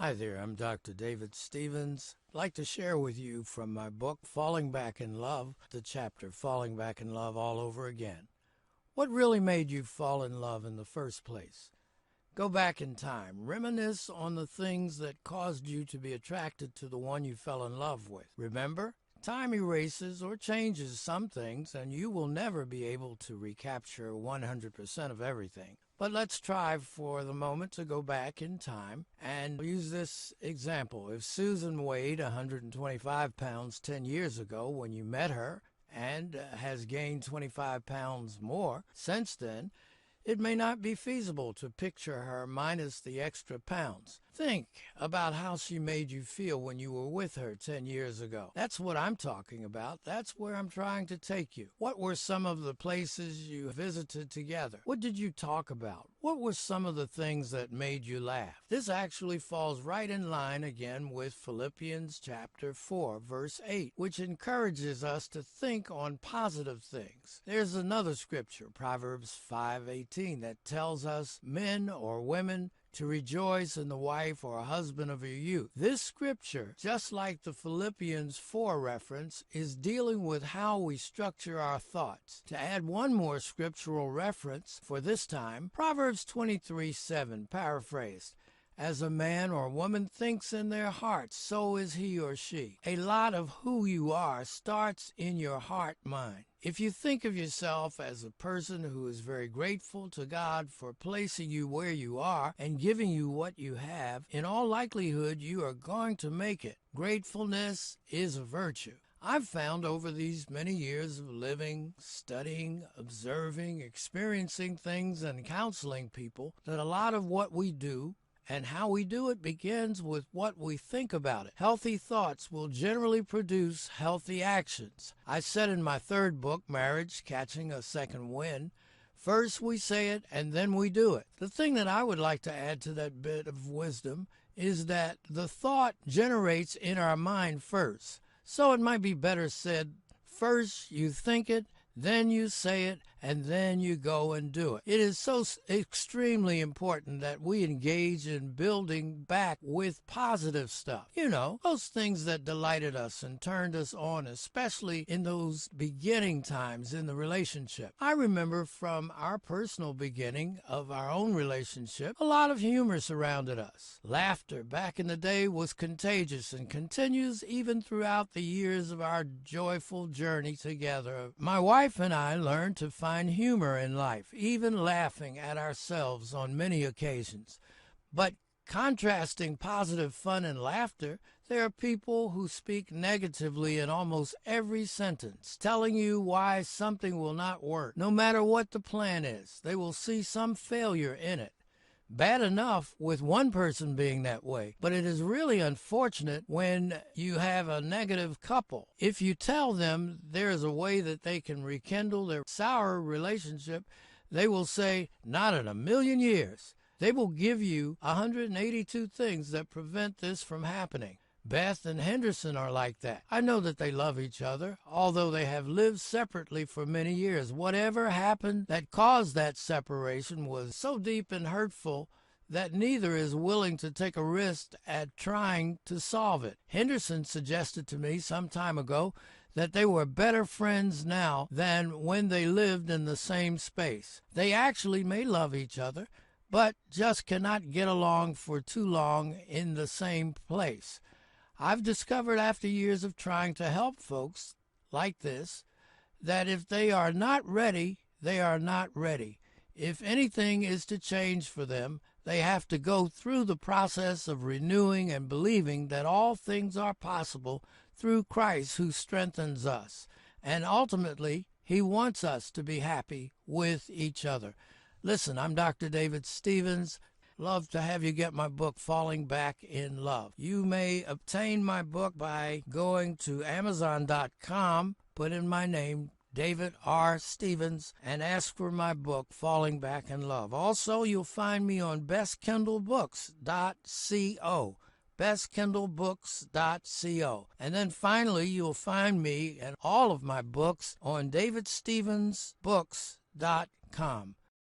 Hi there, I'm Dr. David Stevens. I'd like to share with you from my book, Falling Back in Love, the chapter, Falling Back in Love All Over Again. What really made you fall in love in the first place? Go back in time. Reminisce on the things that caused you to be attracted to the one you fell in love with. Remember? Time erases or changes some things, and you will never be able to recapture 100% of everything. But let's try for the moment to go back in time and use this example. If Susan weighed 125 pounds 10 years ago when you met her and has gained 25 pounds more since then, it may not be feasible to picture her minus the extra pounds. Think about how she made you feel when you were with her 10 years ago. That's what I'm talking about. That's where I'm trying to take you. What were some of the places you visited together? What did you talk about? What were some of the things that made you laugh? This actually falls right in line again with Philippians chapter 4, verse 8, which encourages us to think on positive things. There's another scripture, Proverbs 5:18, that tells us men or women to rejoice in the wife or husband of your youth. This scripture, just like the Philippians 4 reference, is dealing with how we structure our thoughts. To add one more scriptural reference for this time, Proverbs 23:7, paraphrased, as a man or woman thinks in their heart, so is he or she. A lot of who you are starts in your heart mind. If you think of yourself as a person who is very grateful to God for placing you where you are and giving you what you have, in all likelihood you are going to make it. Gratefulness is a virtue. I've found over these many years of living, studying, observing, experiencing things, and counseling people that a lot of what we do and how we do it begins with what we think about it. Healthy thoughts will generally produce healthy actions. I said in my third book, Marriage, Catching a Second Wind, first we say it and then we do it. The thing that I would like to add to that bit of wisdom is that the thought generates in our mind first. So it might be better said, first you think it, then you say it, and then you go and do it. It is so extremely important that we engage in building back with positive stuff. You know, those things that delighted us and turned us on, especially in those beginning times in the relationship. I remember from our personal beginning of our own relationship, a lot of humor surrounded us. Laughter back in the day was contagious and continues even throughout the years of our joyful journey together. My wife and I learned to find humor in life, even laughing at ourselves on many occasions. But contrasting positive fun and laughter, there are people who speak negatively in almost every sentence, telling you why something will not work. No matter what the plan is, they will see some failure in it. Bad enough with one person being that way, but it is really unfortunate when you have a negative couple. If you tell them there is a way that they can rekindle their sour relationship, they will say, not in a million years. They will give you 182 things that prevent this from happening. Beth and Henderson are like that. I know that they love each other, although they have lived separately for many years. Whatever happened that caused that separation was so deep and hurtful that neither is willing to take a risk at trying to solve it. Henderson suggested to me some time ago that they were better friends now than when they lived in the same space. They actually may love each other, but just cannot get along for too long in the same place. I've discovered after years of trying to help folks like this that if they are not ready, they are not ready. If anything is to change for them, they have to go through the process of renewing and believing that all things are possible through Christ who strengthens us. And ultimately, He wants us to be happy with each other. Listen, I'm Dr. David Stevens. Love to have you get my book, Falling Back in Love. You may obtain my book by going to Amazon.com, put in my name, David R. Stevens, and ask for my book, Falling Back in Love. Also, you'll find me on bestkindlebooks.co. bestkindlebooks.co. And then finally, you'll find me and all of my books on davidstevensbooks.com.